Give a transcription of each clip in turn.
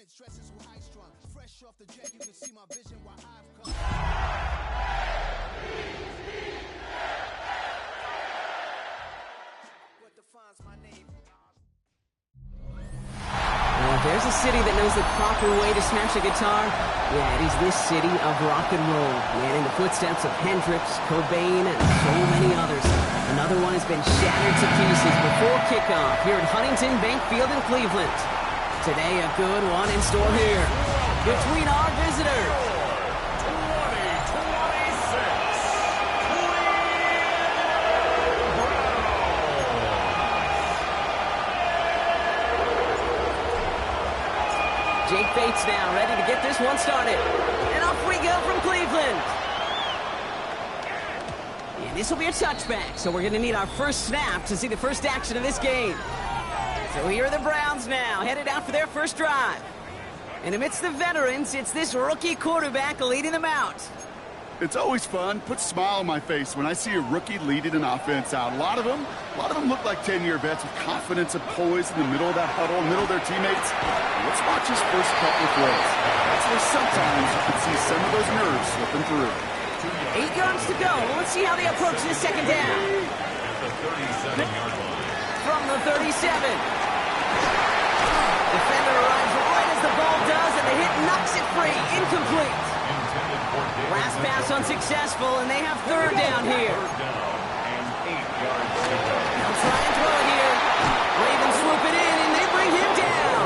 point, stresses were high strung. Fresh off the jet, you can see my vision while I've come. What defines my name? There's a city that knows the proper way to smash a guitar. Yeah, it is this city of rock and roll. Man, in the footsteps of Hendrix, Cobain, and so many others. Another one has been shattered to pieces before kickoff here at Huntington Bank Field in Cleveland. Today, a good one in store here between our visitors. Jake Bates now ready to get this one started. And off we go from Cleveland. And this will be a touchback, so we're going to need our first snap to see the first action of this game. So here are the Browns now, headed out for their first drive. And amidst the veterans, it's this rookie quarterback leading them out. It's always fun, puts a smile on my face when I see a rookie leading an offense out. A lot of them look like 10-year vets with confidence and poise in the middle of that huddle, middle of their teammates. Let's watch his first couple of plays. That's where sometimes you can see some of those nerves slipping through. 8 yards to go. Let's see how they approach this second down. From the 37. Defender arrives right as the ball does, and the hit knocks it free. Incomplete. Last pass unsuccessful, and they have third down here. They'll try and throw it here. Ravens swoop it in, and they bring him down.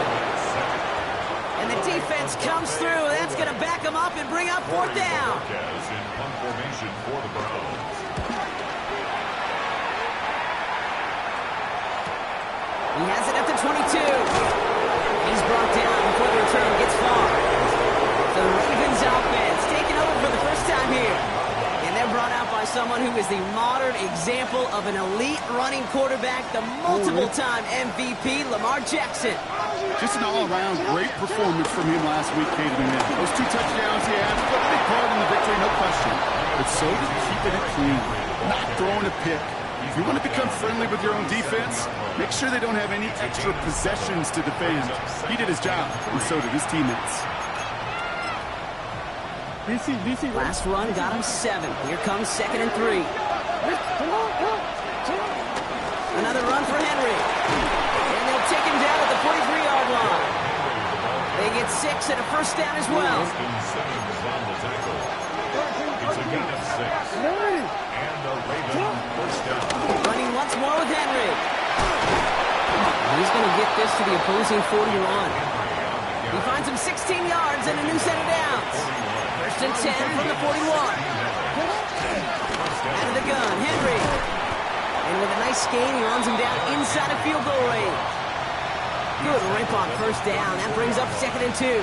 And the defense comes through. That's going to back him up and bring up fourth down. He has it at the 22. He's brought down before the return gets far. So the Ravens offense taking over for the first time here. And they're brought out by someone who is the modern example of an elite running quarterback, the multiple-time MVP, Lamar Jackson. Just an all-around great performance from him last week, Caden. Those 2 touchdowns he had played a big part in the victory, no question. But so did keeping it clean, not throwing a pick. If you want to become friendly with your own defense, make sure they don't have any extra possessions to defend. He did his job, and so did his teammates. Last run got him 7. Here comes 2nd and 3. Another run for Henry. And they'll take him down at the 43-yard line. They get 6 and a first down as well. Running once more with Henry. He's going to get this to the opposing 41. He finds him 16 yards and a new set of downs. First and 10 from the 41. Out of the gun, Henry. And with a nice gain, he runs him down inside of field goal range. Good rip on first down. That brings up 2nd and 2.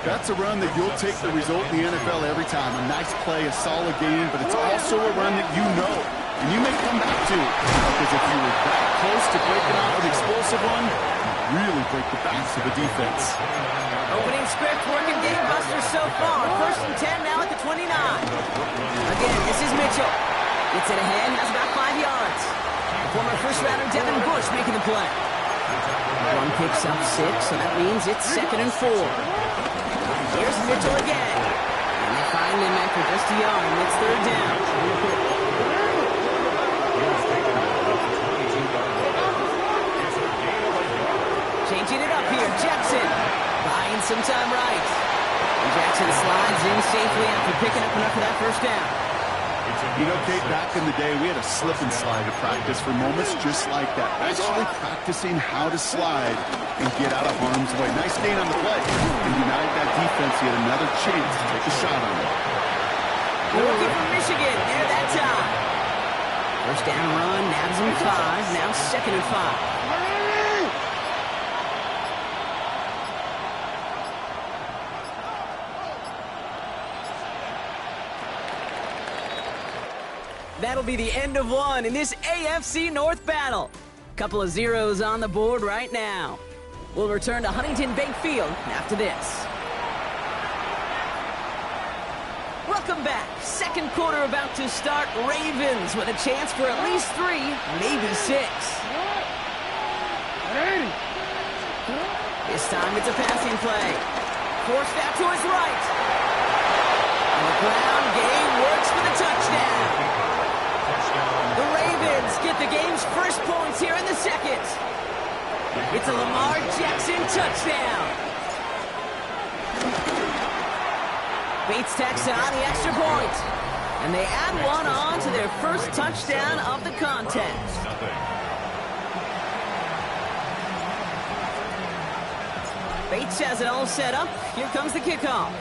That's a run that you'll take the result in the NFL every time. A nice play, a solid game, but it's also a run that you know. And you may come back to it. Because if you were that close to breaking out an explosive one, you really break the backs of the defense. Opening script working game buster so far. First and 10 now at the 29. Again, this is Mitchell. Gets it ahead, has about 5 yards. Former first-rounder Devin Bush making the play. One picks up 6, so that means it's 2nd and 4. Here's Mitchell again. And they find him after just a yard, and it's third down. Changing it up here, Jackson. Buying some time right. And Jackson slides in safely after picking up enough of that first down. You know, Kate, back in the day, we had a slip and slide to practice for moments just like that. Actually practicing how to slide and get out of harm's way. Nice gain on the play. And United, that defense, he had another chance to take a shot on it. The rookie from Michigan, there that time. First down run, nabs him 5, now 2nd and 5. That'll be the end of one in this AFC North battle. Couple of zeros on the board right now. We'll return to Huntington Bank Field after this. Welcome back. Second quarter about to start. Ravens with a chance for at least 3, maybe 6. This time it's a passing play. Forced out to his right. And the ground game works for the touchdown. The Ravens get the game's first points here in the second. It's a Lamar Jackson touchdown. Bates tacks on the extra point. And they add one on to their first touchdown of the contest. Bates has it all set up. Here comes the kickoff.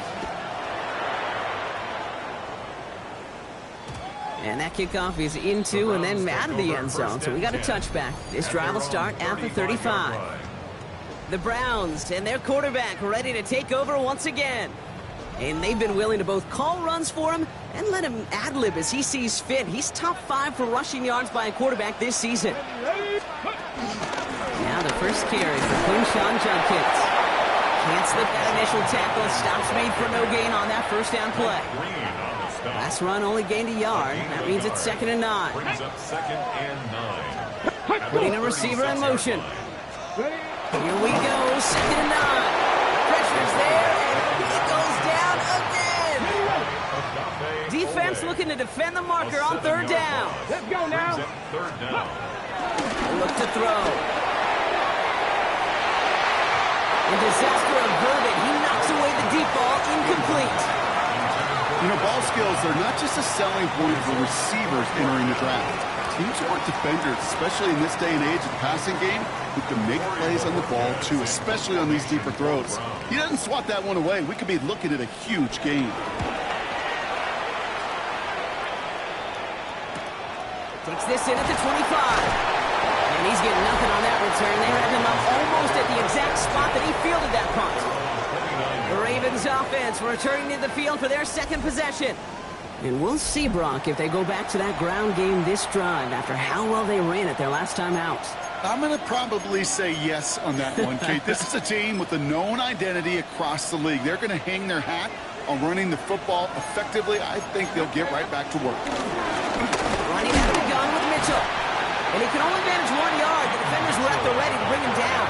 And that kickoff is into and then out of the end zone. So we got a touchback. This drive will start at the 35. The Browns and their quarterback ready to take over once again. And they've been willing to both call runs for him and let him ad-lib as he sees fit. He's top 5 for rushing yards by a quarterback this season. Now the first carry for Quinshon Judkins. Can't slip that initial tackle. Stops made for no gain on that first down play. Last run only gained a yard. That means it's 2nd and 9. Putting a receiver in motion. Here we go, 2nd and 9. Pressure's there, and he goes down again. Defense looking to defend the marker on 3rd down. Let's go now. Look to throw. And disaster averted. He knocks away the deep ball, incomplete. You know, ball skills are not just a selling point for receivers entering the draft. Teams who are defenders, especially in this day and age of the passing game, who can make plays on the ball, too, especially on these deeper throws. He doesn't swat that one away. We could be looking at a huge game. Takes this in at the 25. And he's getting nothing on that return. They have him up almost at the exact spot that he fielded that punt. The Ravens offense returning to the field for their second possession. And we'll see, Brock, if they go back to that ground game this drive after how well they ran it their last time out. I'm going to probably say yes on that one, Kate. This is a team with a known identity across the league. They're going to hang their hat on running the football effectively. I think they'll get right back to work. Running out of the gun with Mitchell. And he can only manage 1 yard. The defenders were at the ready to bring him down.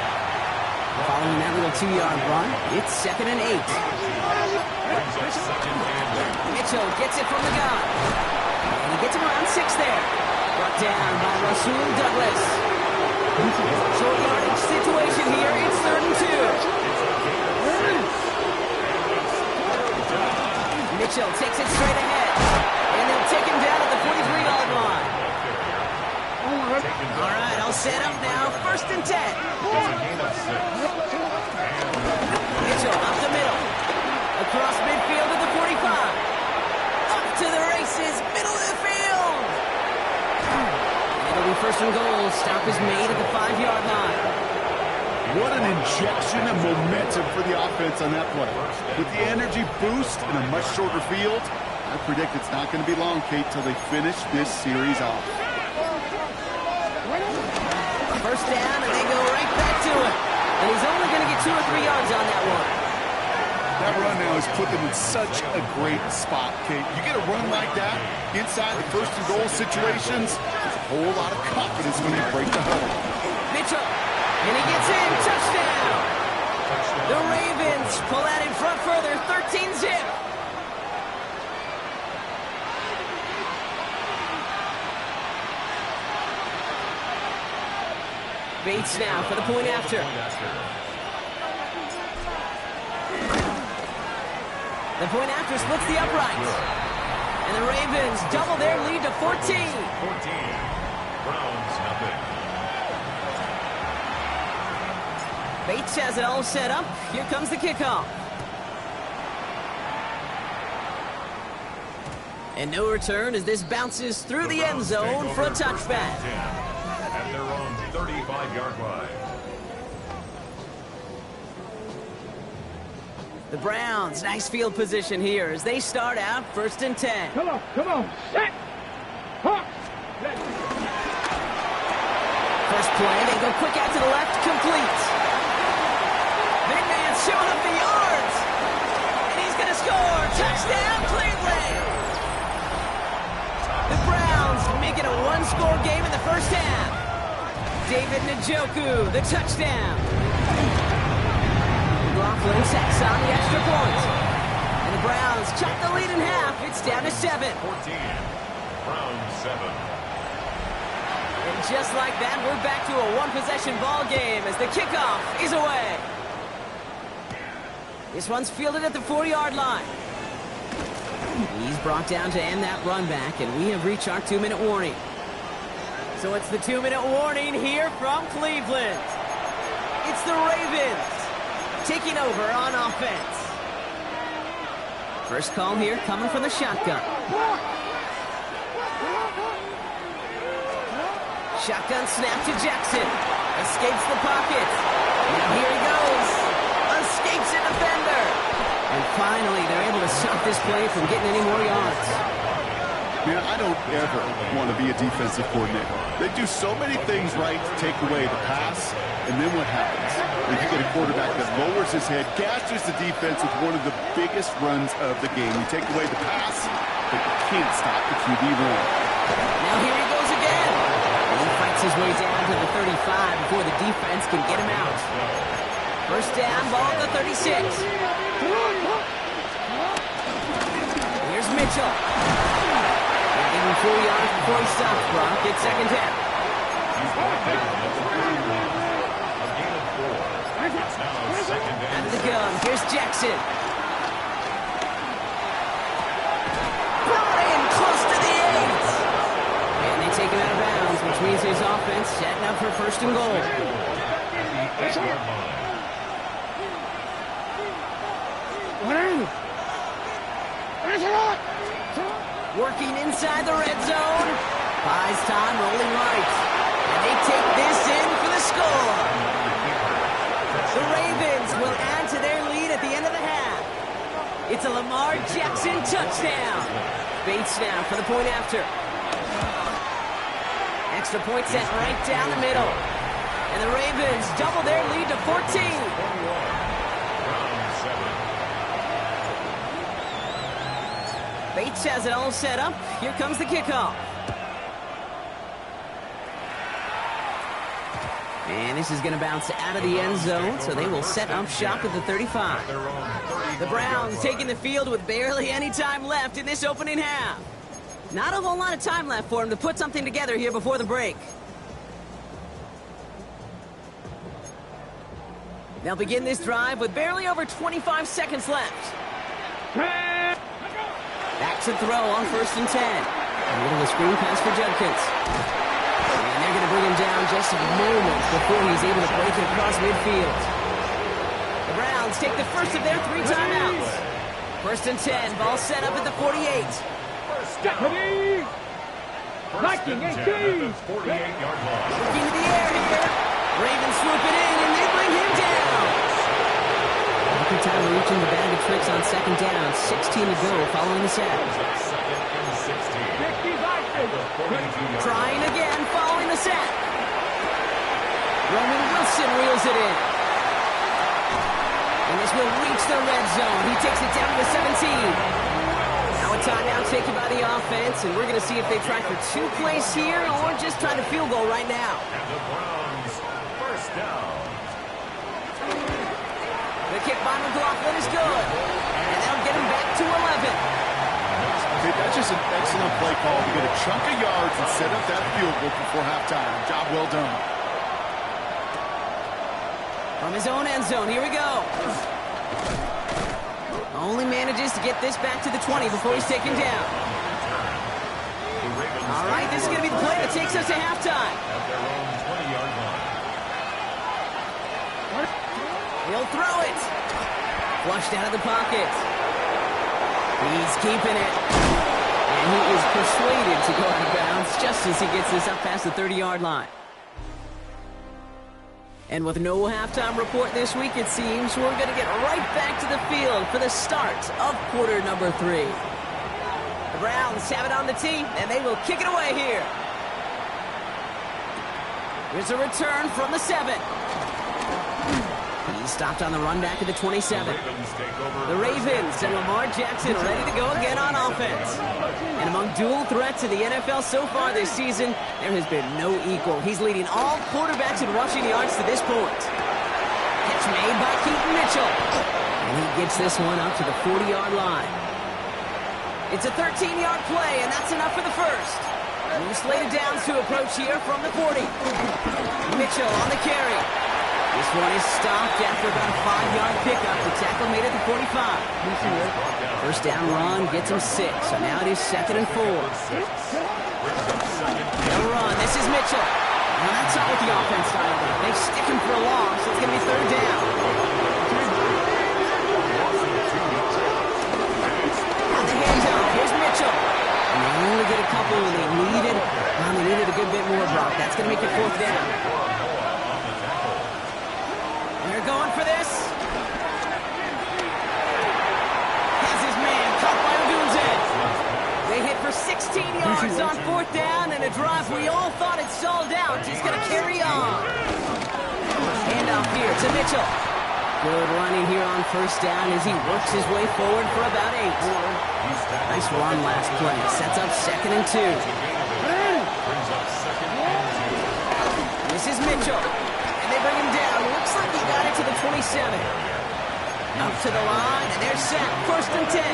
Following that little 2-yard run, it's 2nd and 8. Mitchell gets it from the gun. And he gets him around 6 there. Brought down by Rasul Douglas. Short yardage situation here. It's 3rd and 2. Mitchell takes it straight ahead. And they'll take him down at the 43-yard line. All right, all set up now. 1st and 10. Mitchell up the middle. Across midfield to the 45. Up to the races. Middle of the field. It'll be 1st and goal. Stop is made at the 5-yard line. What an injection of momentum for the offense on that play. With the energy boost in a much shorter field, I predict it's not going to be long, Kate, till they finish this series off. 1st down, and they go right back to it. And he's only going to get 2 or 3 yards on that one. That run now has put them in such a great spot, Kate. You get a run like that inside the 1st and goal situations, there's a whole lot of confidence when they break the huddle. Mitchell, and he gets in. Touchdown. The Ravens pull out in front further, 13-zip. Bates now for the point after. The point after splits the uprights. And the Ravens double their lead to 14. 14. Browns nothing. Bates has it all set up. Here comes the kickoff. And no return as this bounces through the end zone for a touchback. At their own 35-yard line. The Browns, nice field position here as they start out 1st and 10. Come on, set. First play, they go quick out to the left, complete. Big man showing up the yards. And he's going to score. Touchdown, Cleveland. The Browns make it a 1-score game in the first half. David Njoku, the touchdown. Cleveland sets on the extra point. And the Browns chop the lead in half. It's down to 7. 14. Browns 7. And just like that, we're back to a one-possession ball game as the kickoff is away. This one's fielded at the 40-yard line. He's brought down to end that run back, and we have reached our 2-minute warning. So it's the 2-minute warning here from Cleveland. It's the Ravens taking over on offense. First call here coming from the shotgun. Shotgun snap to Jackson. Escapes the pocket. Now here he goes. Escapes a defender. And finally, they're able to stop this play from getting any more yards. Man, I don't ever want to be a defensive coordinator. They do so many things right to take away the pass, and then what happens? When you get a quarterback that lowers his head, gashes the defense with one of the biggest runs of the game. You take away the pass, but you can't stop the QB run. Now here he goes again. And he fights his way down to the 35 before the defense can get him out. First down, ball at the 36. Here's Mitchell. Give him 4 yards before he stops, Brock. It's second down. Out of the gun. Here's Jackson. Brought in close to the 8. And they take him out of bounds, which means his offense setting up for first and goal. Working inside the red zone. Buys time, rolling right. And they take this in for the score. The Ravens will add to their lead at the end of the half. It's a Lamar Jackson touchdown. Bates now for the point after. Extra point set right down the middle. And the Ravens double their lead to 14. Bates has it all set up. Here comes the kickoff. And this is going to bounce out of the end zone, so they will set up shop at the 35. The Browns taking the field with barely any time left in this opening half. Not a whole lot of time left for them to put something together here before the break. They'll begin this drive with barely over 25 seconds left. Back to throw on first and 10. A little screen pass for Judkins. And they're going to bring him down just a moment before he's able to break it across midfield. The Browns take the first of their 3 timeouts. First and 10, ball set up at the 48. Viking 18. 48-yard line. Looking to the air here. Ravens swoop it in, and they bring him down. Good time reaching the bag of tricks on second down. 16 to go following the sack. Trying again following the sack. Roman Wilson reels it in. And this will reach the red zone. He takes it down to the 17. Now a timeout taken by the offense, and we're going to see if they try for 2 plays here or just try to field goal right now. And the Browns, first down. The kick by McLaughlin is good. And that'll get him back to 11. Okay, that's just an excellent play call to get a chunk of yards and set up that field goal before halftime. Job well done. From his own end zone, here we go. Only manages to get this back to the 20 before he's taken down. All right, this is going to be the play that takes us to halftime. At their own 20-yard line. He'll throw it. Flushed out of the pocket. He's keeping it. And he is persuaded to go out of bounds just as he gets this up past the 30-yard line. And with no halftime report this week, it seems we're going to get right back to the field for the start of quarter number 3. The Browns have it on the tee, and they will kick it away here. Here's a return from the 7. He stopped on the run back at the 27. The Ravens and Lamar Jackson ready to go again on offense. And among dual threats in the NFL so far this season, there has been no equal. He's leading all quarterbacks in rushing yards to this point. Catch made by Keaton Mitchell. Mitchell. And he gets this one up to the 40-yard line. It's a 13-yard play, and that's enough for the first. New slated downs to approach here from the 40. Mitchell on the carry. This one is stopped after about a 5-yard pickup. The tackle made it to 45. First down run gets him 6, so now it is 2nd and 4. They'll run. This is Mitchell. And that's not what the offense style is. They stick him for a long, so it's going to be 3rd down. On the handoff, here's Mitchell. And they only get a couple when they needed a good bit more, Brock. That's going to make it 4th down. They're going for this. Has his man caught by Odunze. They hit for 16 yards on 4th down, and a drive we all thought it stalled out. He's going to carry on. Handoff here to Mitchell. Good running here on 1st down as he works his way forward for about 8. Nice run last play. Sets up 2nd and 2. This is Mitchell. And they bring him down. Looks like he got it to the 27. Up to the line, and they're set. 1st and 10.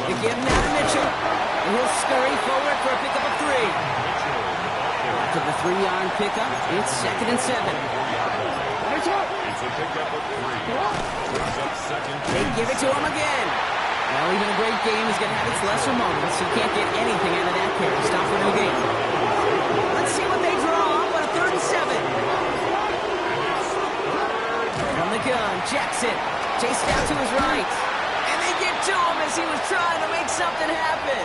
They give him now to Mitchell. And he'll scurry forward for a pickup of 3. After the 3-yard pickup, it's 2nd and 7. It's a pickup of 3. They give it to him again. Well, even a great game is going to have its lesser moments. You can't get anything out of that carry. Stop for the game. Let's see what they draw up on a 3rd and 7. From the gun, Jackson chased out to his right. And they get to him as he was trying to make something happen.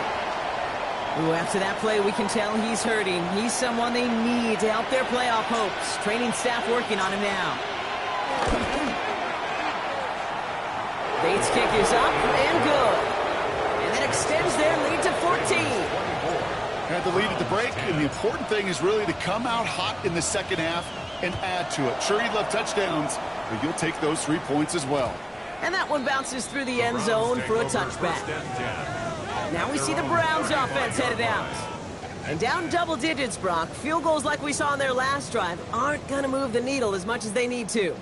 Ooh, after that play, we can tell he's hurting. He's someone they need to help their playoff hopes. Training staff working on him now. Bates' kick is up and good. And that extends their lead to 14. Had the lead at the break, and the important thing is really to come out hot in the 2nd half and add to it. Sure, you'd love touchdowns, but you'll take those 3 points as well. And that one bounces through the end zone for a touchback. Now we see the Browns offense headed out. And down double digits, Brock. Field goals like we saw on their last drive aren't going to move the needle as much as they need to.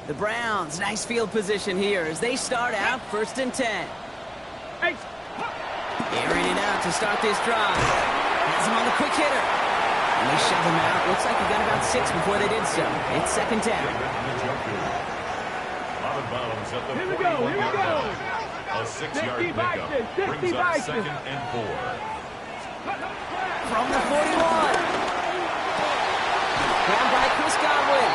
The Browns, nice field position here as they start out 1st and 10. Airing it out to start this drive. Has him on the quick hitter. And they shove him out. Looks like he got about 6 before they did so. It's 2nd down. Here we go. A 6-yard pickup brings up 2nd and 4. From the 41. Down by Chris Godwin.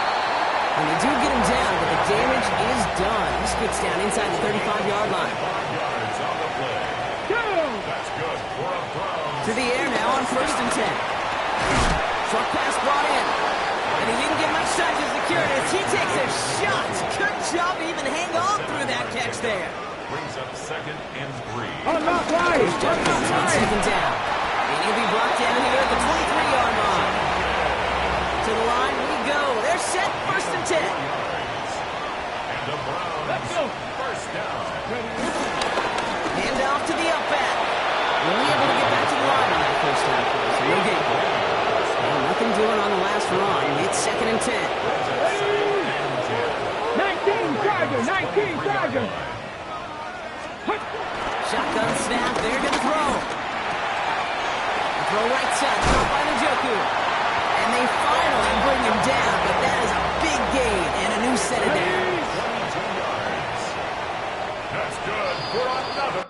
And they do get him down, but the damage is done. He gets down inside the 35-yard line. 5 yards on the play. That's good for a Browns. To the air now on 1st and 10. Short pass brought in. And he didn't get much time to secure it as he takes a shot. Good job to even hang on through that catch there. Brings up 2nd and 3. Second down. And he'll be brought down here at the 23-yard line. To the line we go. They're set 1st and 10. And the Browns, 1st down. Hand off to the up back. Only able to get back to the line on that 1st down play. So no gain. Well, nothing doing on the last run. It's 2nd and 10. 19 Charger. Shotgun snap. They're going to throw. Throw right side. Caught by Njoku. And they finally bring him down. But that is a big gain and a new set of downs. That's good for another.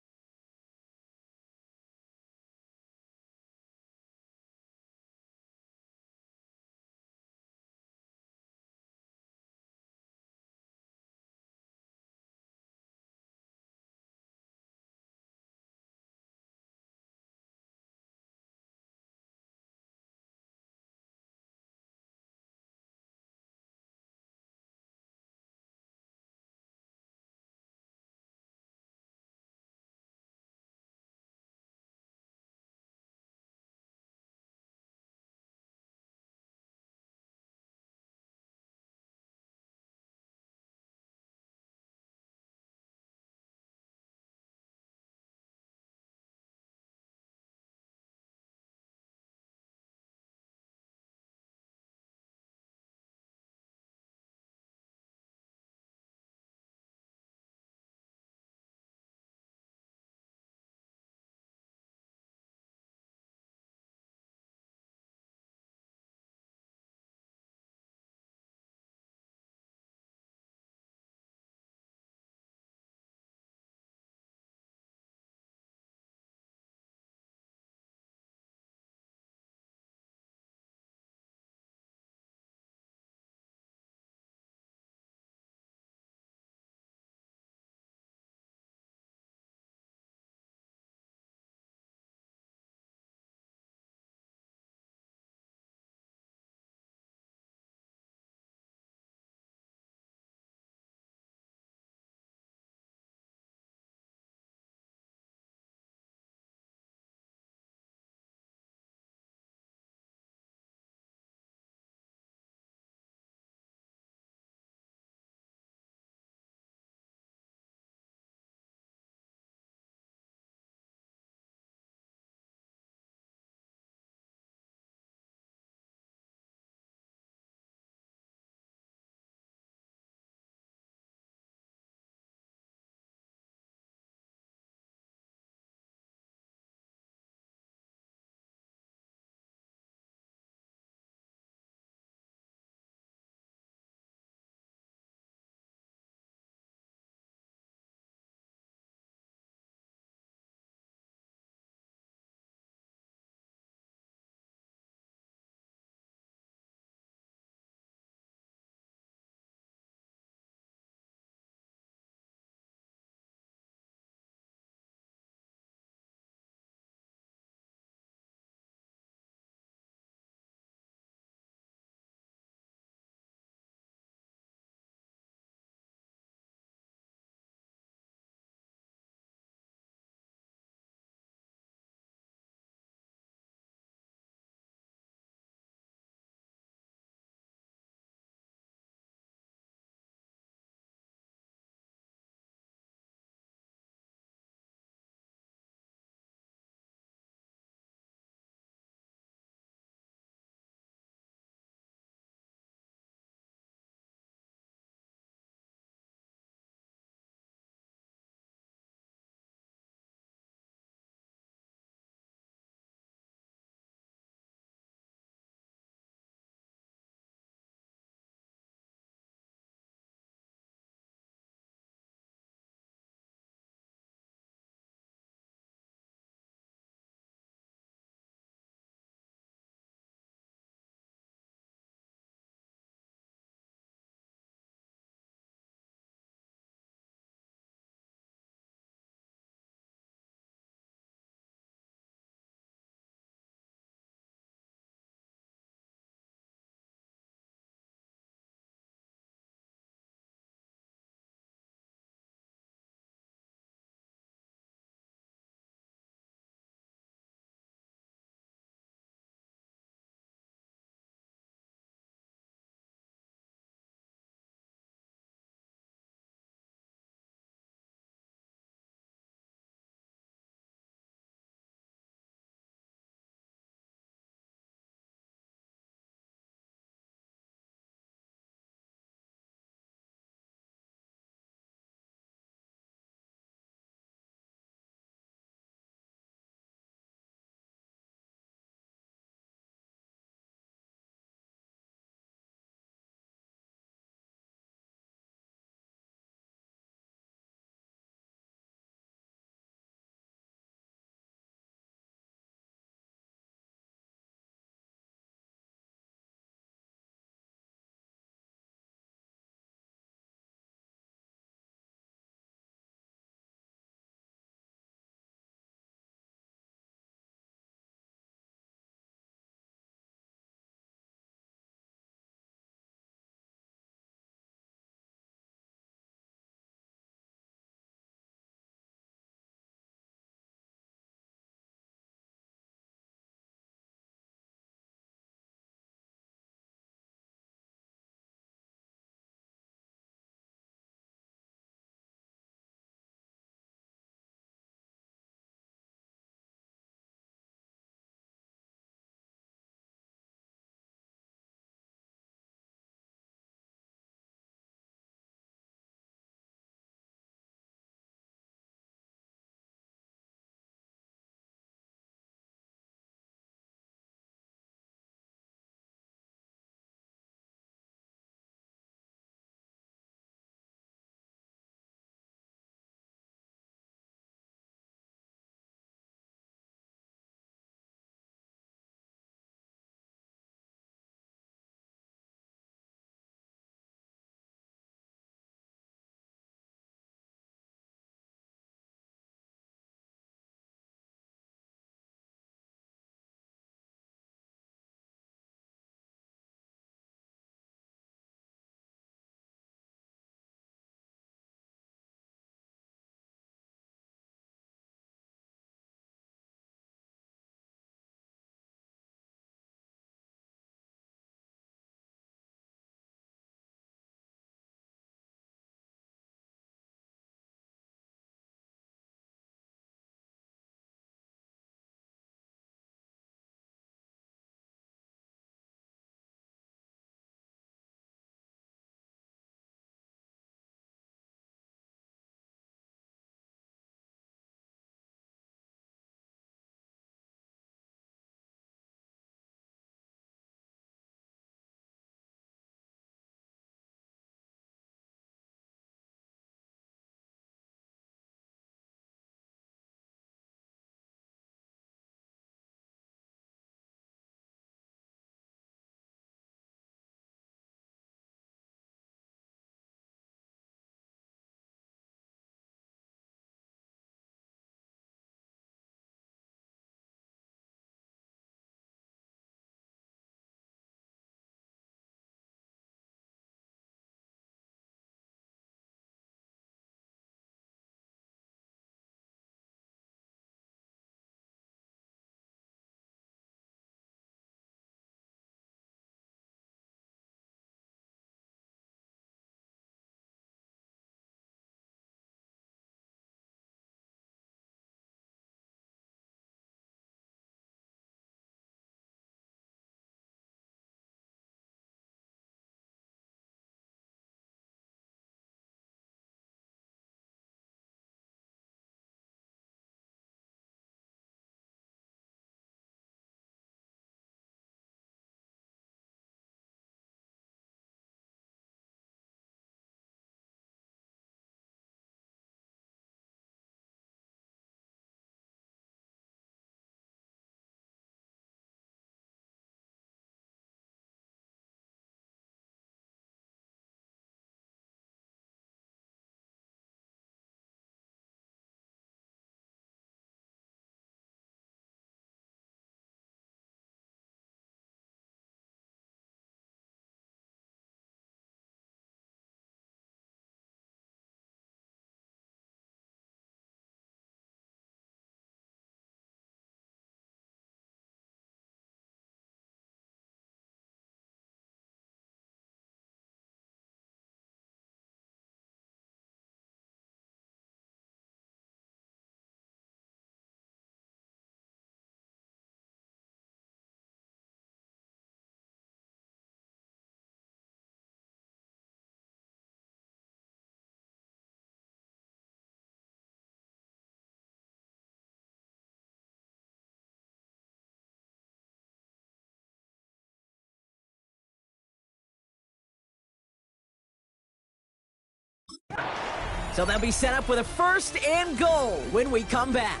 So they'll be set up with a 1st and goal when we come back.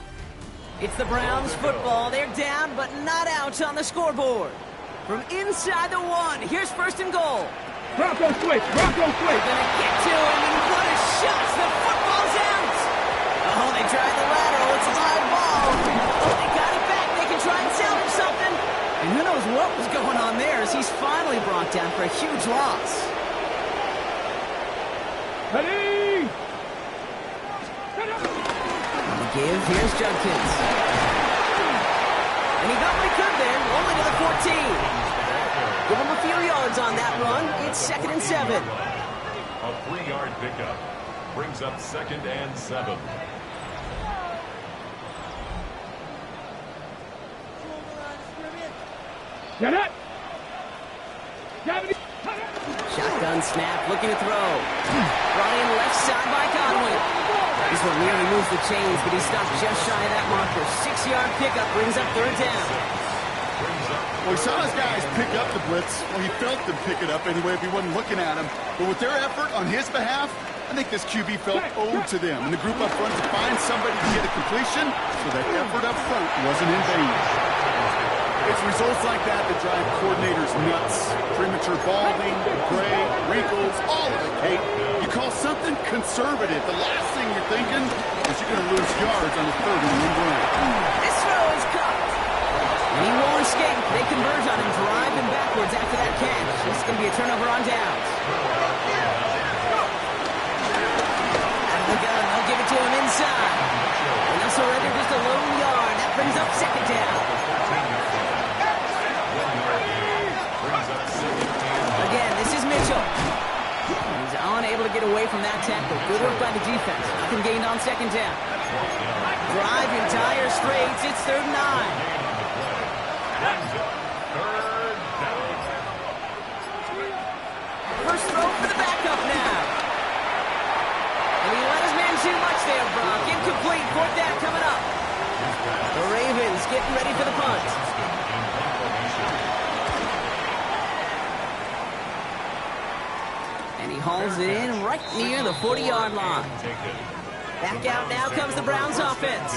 It's the Browns football. They're down, but not out on the scoreboard. From inside the 1, here's 1st and goal. Bronco switch. Bronco switch. They're gonna get to him, and what a shot! The football's out! Oh, they tried the lateral. It's a live ball. Oh, they got it back. They can try and salvage something. And who knows what was going on there as he's finally brought down for a huge loss. Ready? Give, here's Judkins. And he got what he could there, only to the 14. Give him a few yards on that run. It's 2nd and 7. A 3-yard pickup brings up 2nd and 7. Get it. Shotgun snap, looking to throw. Brought in left side by Godwin. This one nearly moves the chains, but he stopped just shy of that marker. 6-yard pickup brings up 3rd down. Well, he saw his guys pick up the blitz. Well, he felt them pick it up anyway if he wasn't looking at him. But with their effort on his behalf, I think this QB felt owed to them. And the group up front to find somebody to get a completion, so that effort up front wasn't in vain. It's results like that that drive coordinators nuts. Premature balding, gray, wrinkles, all of it, Kate. You call something conservative. The last thing you're thinking is you're going to lose yards on the 3rd and 1. This throw is caught. And he won't escape. They converge on him, drive him backwards after that catch. This is going to be a turnover on downs. Out of the gun, they'll give it to him inside. And they'll surrender just a lone yard. That brings up 2nd down. Again, this is Mitchell. He's unable to get away from that tackle. Good work by the defense. Nothing gained on 2nd down. Drive entire straights. It's 3rd and 9. First throw for the backup now. And he let his man too much there, Brock. Incomplete. 4th down coming up. The Ravens getting ready for the punt. And he hauls it in right near the 40-yard line. Back out now comes the Browns offense.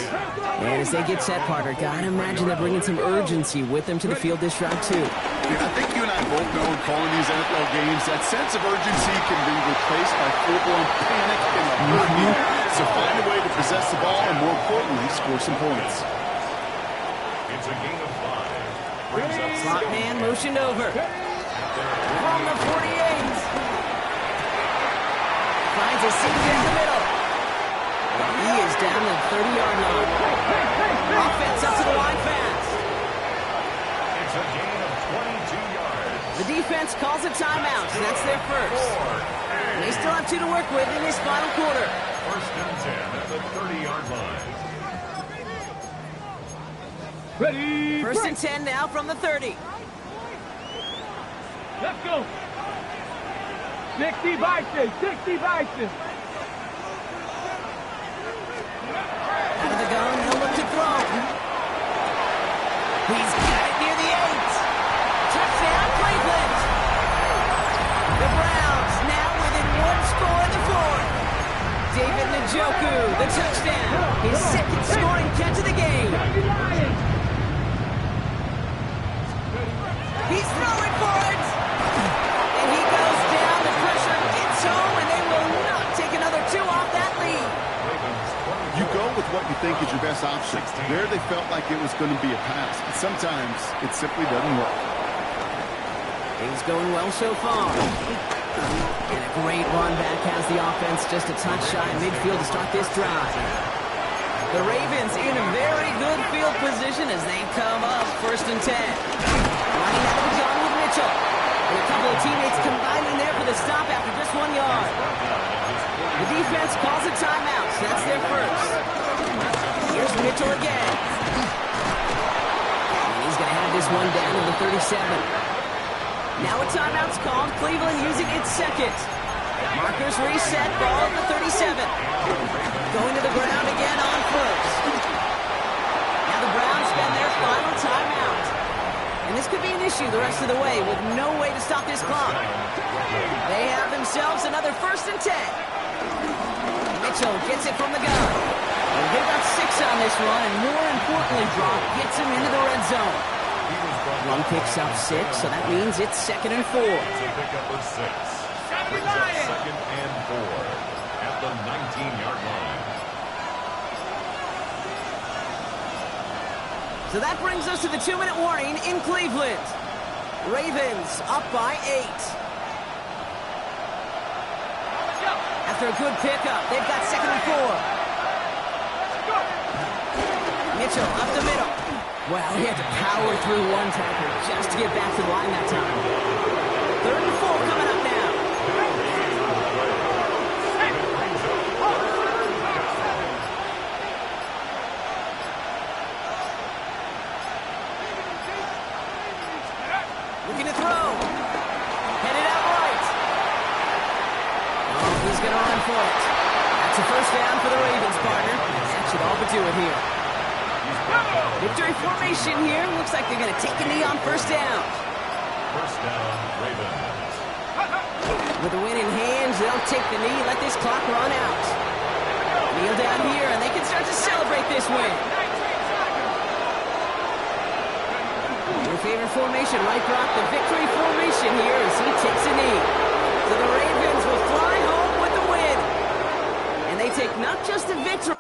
And as they get set, Parker, gotta imagine they're bringing some urgency with them to the field this drive, too. I think you and I both know in calling these NFL games, that sense of urgency can be replaced by full-blown panic and uncertainty. So find a way to possess the ball and, more importantly, score some points. It's a gain of 5. Brings up Slot man motioned over. From the 48. Finds a seam in the middle. He is down the 30-yard line. Offense up to the line fast. It's a gain of 22 yards. The defense calls a timeout, and that's their first. They still have 2 to work with in this final quarter. 1st and 10 at the 30-yard line. Ready. 1st and 10 now from the 30. Let's go. 60 Bison. 60 Bison. Out of the gun, he'll look to throw. He's got it near the 8. Touchdown, Cleveland. The Browns now within 1 score in the 4th. David Njoku, the touchdown. His 2nd scoring catch of the game. He's throwing for it. And he goes down. The pressure gets home, and they will not take another 2 off that lead. You go with what you think is your best option. There they felt like it was going to be a pass, but sometimes it simply doesn't work. Things going well so far. And a great run back has the offense just a touch shy of midfield to start this drive. The Ravens in a very good field position as they come up 1st and 10. Running out of the gun with Mitchell. And a couple of teammates combining there for the stop after just 1 yard. The defense calls a timeout, so that's their first. Here's Mitchell again. And he's going to have this one down to the 37. Now a timeout's called. Cleveland using its 2nd. Markers reset, ball at the 37. Going to the ground again on 1st. Now the Browns spend their final timeout. And this could be an issue the rest of the way with no way to stop this clock. They have themselves another 1st and 10. Mitchell gets it from the gun. They'll get about 6 on this run, and more importantly, Brock gets him into the red zone. Run picks up 6, so that means it's 2nd and 4. Pickup of 6. Brings up 2nd and 4 at the 19-yard line. So that brings us to the 2-minute warning in Cleveland. Ravens up by 8. After a good pickup, they've got 2nd and 4. Mitchell up the middle. Well, he had to power through one tackle just to get back to the line that time. 3rd and 4 coming up now. Looking to throw. Headed out right. Oh, he's going to run for it. That's a 1st down for the Ravens, partner. That should all but do it here. Victory formation here. Looks like they're going to take a knee on 1st down. 1st down, Ravens. With the win in hand, they'll take the knee, let this clock run out. Kneel down here, and they can start to celebrate this win. Your favorite formation, right, Brock? The victory formation here as he takes a knee. So the Ravens will fly home with the win. And they take not just the victory.